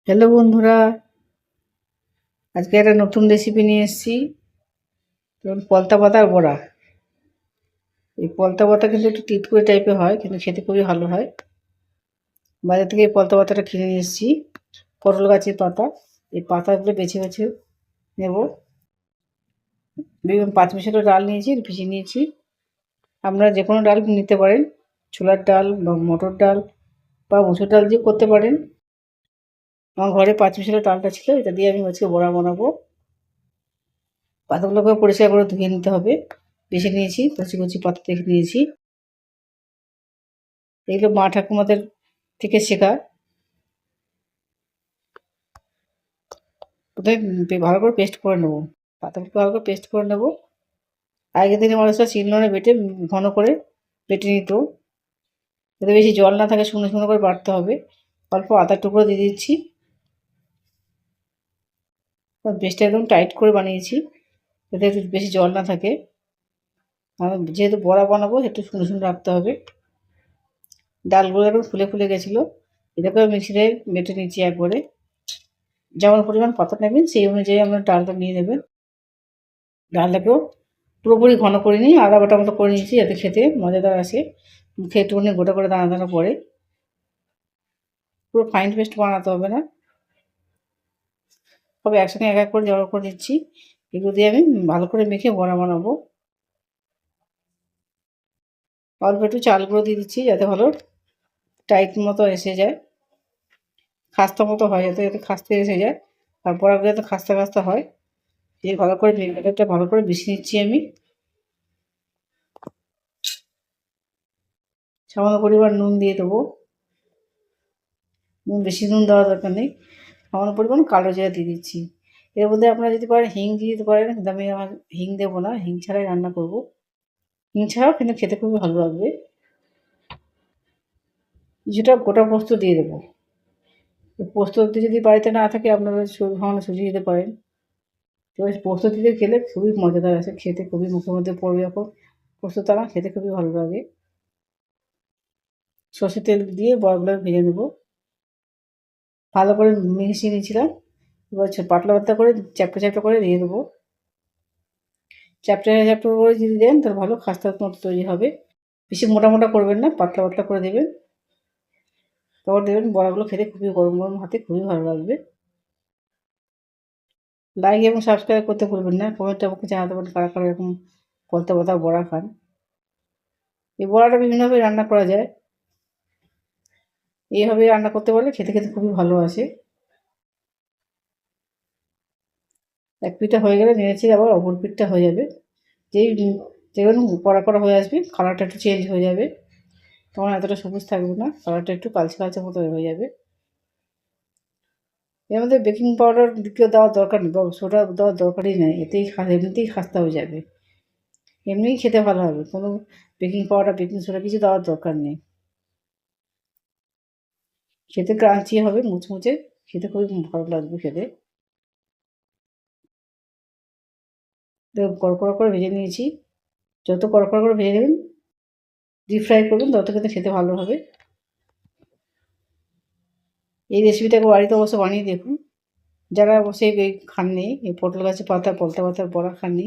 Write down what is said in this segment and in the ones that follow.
Hello বন্ধুরা, আজকে একটা নতুন রেসিপি নিয়ে এসেছি। যেমন পলতা পাতার বড়া। এই পলতা পাতা কিন্তু একটু তিতকুড়ে টাইপের হয়, কিন্তু খেতে খুবই ভালো হয়। বাজার থেকে এই পলতা পাতাটা কিনে নিয়ে এসেছি। পটল গাছের পাতা। এই পাতাগুলো বেছে বেছে নেব। বিভিন্ন পাঁচমিশালি ডাল নিয়েছি, ভিজিয়ে নিয়েছি। আপনারা যে কোনো ডাল নিতে পারেন, ছোলার ডাল বা মটর ডাল বা মুসুর ডাল দিয়ে করতে পারেন। আমার ঘরে পাঁচমিশালি ডালটা ছিল, এটা দিয়ে আমি আজকে বড়া বানাবো। পাতাগুলোকে পরিষ্কার করে ধুয়ে নিতে হবে। বেছে নিয়েছি, কচি কচি পাতা দেখে নিয়েছি। এগুলো মা ঠাকুমাদের থেকে শেখা। প্রথমে ভালো করে পেস্ট করে নেবো। পাতাগুলো ভালো করে পেস্ট করে নেবো। আগের দিনে মানুষরা শিলনোড়ায় বেটে ঘন করে বেটে নিত। যাতে বেশি জল না থাকে, শুকনো শুকনো করে বাটতে হবে। অল্প আদার টুকরো দিয়ে দিচ্ছি। পেস্টটা একদম টাইট করে বানিয়েছি, যাতে একটু বেশি জল না থাকে। যেহেতু বড়া বানাবো, একটু শুকনো শুকনো রাখতে হবে। ডালগুলো একদম ফুলে ফুলে গেছিলো। এটাকে মিক্সিতে বেটে নিচ্ছি একবারে। যেমন পরিমাণ পাতা নেবেন সেই অনুযায়ী আপনার ডালটা নিয়ে নেবেন। ডালটাকেও পুরোপুরি ঘন করে নিই, আদা বাটা মতো করে নিয়েছি, যাতে খেতে মজাদার আসে। মুখে একটুখানি গোটা করে দানা দানা পড়ে। পুরো ফাইন পেস্ট বানাতে হবে না, তবে একসঙ্গে এক এক করে জড়ো করে দিচ্ছি। এগুলো দিয়ে আমি ভালো করে মেখে বড়া বানাবো। অল্প একটু চাল গুঁড়ো দিয়ে দিচ্ছি, যাতে ভালো টাইট মতো এসে যায়, খাস্তা মতো হয়, যাতে খাস্তে এসে যায়। আর বড়াগুলো যাতে খাস্তা খাস্তা হয়, দিয়ে ভালো করে ব্যাটারটা ভালো করে মিশিয়ে নিচ্ছি আমি। সামান্য পরিমাণ নুন দিয়ে দেবো। বেশি নুন দেওয়ার দরকার নেই। সামান্য পরিমাণ কালো জিরা দিয়ে দিচ্ছি। এর মধ্যে আপনারা যদি পারেন হিং দিয়ে দিতে পারেন, কিন্তু আমি হিং দেবো না, হিং ছাড়াই রান্না করব। হিং ছাড়াও কিন্তু খেতে খুবই ভালো লাগবে। কিছুটা গোটা পোস্ত দিয়ে দেবো। পোস্ত যদি বাড়িতে না থাকে, আপনারা সামান্য সুজি দিতে পারেন। তবে পোস্ত দিতে খেলে খুবই মজাদার আসে, খেতে খুবই মুখের মধ্যে পড়বে যখন পোস্তটা, আমার খেতে খুবই ভালো লাগে। সর্ষের তেল দিয়ে বড়াগুলো ভেজে নেবো। ভালো করে মিশিয়ে নিয়েছিলাম। এবার পাতলা পাতলা করে চ্যাপটা চ্যাপটা করে দিয়ে দেবো। চ্যাপটা চ্যাপটা করে যদি দেন, তাহলে ভালো খাস্তার মতো তৈরি হবে। বেশি মোটা মোটা করবেন না, পাতলা পাতলা করে দেবেন। তারপর দেবেন বড়াগুলো, খেতে খুবই গরম গরম হাতে খুবই ভালো লাগবে। লাইক এবং সাবস্ক্রাইব করতে ভুলবেন না। কমেন্টে আমাকে জানাতে পারেন কারা কারা এরকম পলতা পাতা বড়া খান। এই বড়াটা বিভিন্নভাবে রান্না করা যায়। এইভাবে রান্না করতে পারলে খেতে খেতে খুবই ভালো আসে। এক পিঠটা হয়ে গেলে নেড়েছি, আবার অপর পিঠটা হয়ে যাবে। যেই দেখবেন কড়া কড়া হয়ে আসবে, কালারটা একটু চেঞ্জ হয়ে যাবে, তখন এতটা সবুজ থাকবে না, কালারটা একটু কালচে কালচে মতো হয়ে যাবে। এর মধ্যে বেকিং পাউডার কেউ দেওয়ার দরকার নেই, বা সোডা দেওয়ার দরকারই নেই, এমনিতেই খাস্তা হয়ে যাবে। এমনিই খেতে ভালো হবে, কোনো বেকিং পাউডার বেকিং সোডা কিছু দেওয়ার দরকার নেই। খেতে ক্রাঞ্চি হবে, মুচমুচে, খেতে খুবই ভালো লাগবে খেতে। কড়কড়া করে ভেজে নিয়েছি। যত কড়কড়া করে ভেজে নেবেন, ডিপ ফ্রাই করবেন, তত কিন্তু খেতে ভালো হবে। এই রেসিপিটা বাড়িতে অবশ্য বানিয়ে দেখুন। যারা অবশ্যই এই খাননি, এই পটল গাছের পাতা পলতা পাতার বড়া খাননি,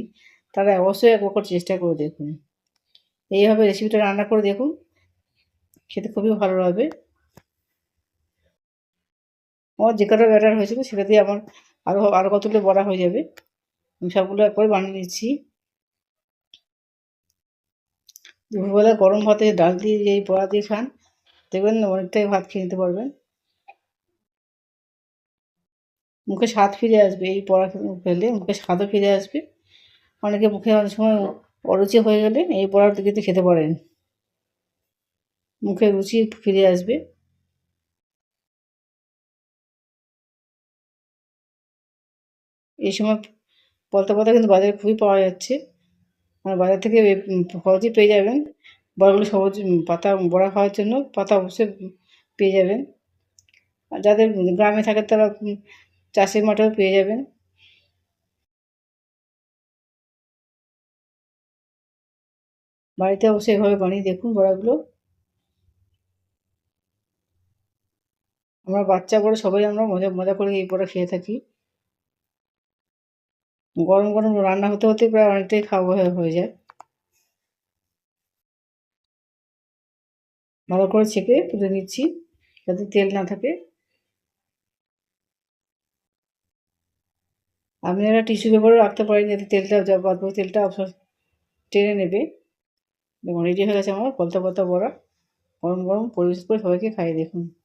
তারা অবশ্যই একবার চেষ্টা করে দেখুন। এইভাবে রেসিপিটা রান্না করে দেখুন, খেতে খুবই ভালো লাগবে। আমার যে কটা ব্যাটার হয়েছিল, সেটা দিয়ে আমার আরও আরও কতগুলো বড়া হয়ে যাবে। আমি সবগুলো একবারে বানিয়ে নিচ্ছি। দুপুরবেলা গরম ভাতে ডাল দিয়ে যে এই বড়া দিয়ে খান, দেখবেন অনেকটাই ভাত খেয়ে নিতে পারবেন। মুখে স্বাদ ফিরে আসবে, এই বড়া খেলে মুখে স্বাদও ফিরে আসবে। অনেকে মুখে অনেক সময় অরুচি হয়ে গেলে এই বড়া কিন্তু খেতে পারেন, মুখে রুচি ফিরে আসবে। এই সময় পলতা পাতা কিন্তু বাজারে খুবই পাওয়া যাচ্ছে। মানে বাজার থেকে সহজেই পেয়ে যাবেন। বড়াগুলো সহজ, পাতা বড়া খাওয়ার জন্য পাতা অবশ্যই পেয়ে যাবেন। আর যাদের গ্রামে থাকে, তারা চাষের মাঠেও পেয়ে যাবেন। বাড়িতে অবশ্যই এভাবে বানিয়ে দেখুন বড়াগুলো। আমরা বাচ্চা বড় সবাই আমরা মজা মজা করে এই বড়া খেয়ে থাকি। গরম গরম রান্না হতে হতে প্রায় অনেকটাই খাওয়া হয়ে যায়। ভালো করে ছেঁকে তুলে নিচ্ছি যাতে তেল না থাকে। আপনারা টিস্যু পেপারও রাখতে পারেন যাতে তেলটা বাদবাকি তেলটা টেনে নেবে। দেখুন রেডি হয়ে গেছে আমার পালতা পালতা বড়া। গরম গরম পরিবেশন করে সবাইকে খাইয়ে দেখুন।